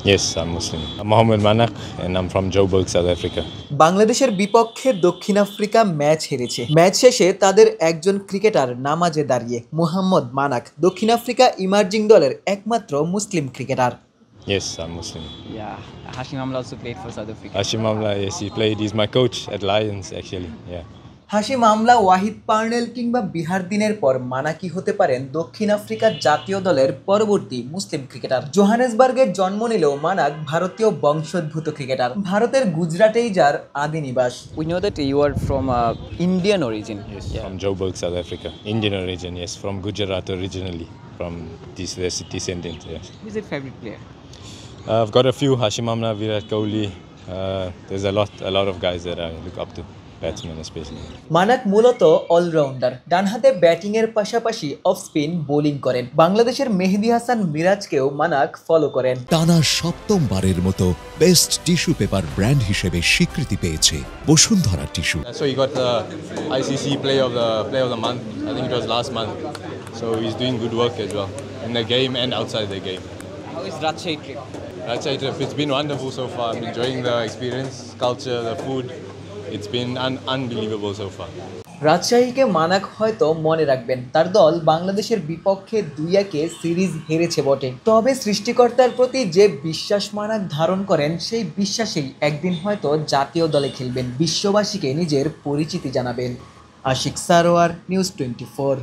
Yes, I'm Muslim. I'm Mohammed Manak and I'm from Joburg, South Africa. বাংলাদেশের বিপক্ষে দক্ষিণ Africa match হেরেছে। Match শেষে তাদের একজন ক্রিকেটার নামাজে দাঁড়িয়ে মোহাম্মদ মানাক দক্ষিণ আফ্রিকা ইমার্জিং দলের একমাত্র মুসলিম cricketer. Yes, I'm Muslim. Yeah, Hashim Amla also played for South Africa. Hashim Amla, yes, he played. He's my coach at Lions, actually. Yeah. Hashim Amla, Wahid Parnell কিংবা বিহার দিনের পর মানাকি হতে পারেন দক্ষিণ আফ্রিকা জাতীয় দলের পরবর্তী মুসলিম ক্রিকেটার। জোহানেসবার্গে জন্ম নিলেও মানাক ভারতীয় বংশোদ্ভূত ক্রিকেটার। ভারতের গুজরাটেই যার আদি নিবাস। We know that you are from Indian origin. Yes, from Joburg, South Africa. Indian origin, yes, from Gujarat originally, from this descendant, yes. Who's your favorite player? I've got a few, Hashim Amla, Virat Kohli. There's a lot of guys that I look up to. Batsmen especially. মানাক মূলত allrounder, ডানহাতে batting এর পাশাপাশি off spin bowling করেন। বাংলাদেশের মেহেদী Hasan মিরাজকেও মানাক follow করেন। টানা সপ্তমবারের মতো best tissue paper brand হিসেবে স্বীকৃতি পেয়েছে Bashundhara tissue. So he got the ICC Player of the Month. I think it was last month. So he's doing good work as well in the game and outside the game. How is Rajshahi trip? Rajshahi trip, it's been wonderful so far. I'm enjoying the experience, culture, the food. It's been unbelievable so far. রাজশাহীকে মানাক হয়তো মনে রাখবেন, তার দল বাংলাদেশের বিপক্ষে 2-1 series হেরেছে বটে, তবে সৃষ্টিকর্তার প্রতি যে বিশ্বাস মানাক ধারণ করেন সেই বিশ্বাসেই একদিন হয়তো জাতীয় দলে খেলবেন, বিশ্ববাসীকে নিজের পরিচিতি জানাবেন। আশিক সারোয়ার, নিউজ 24।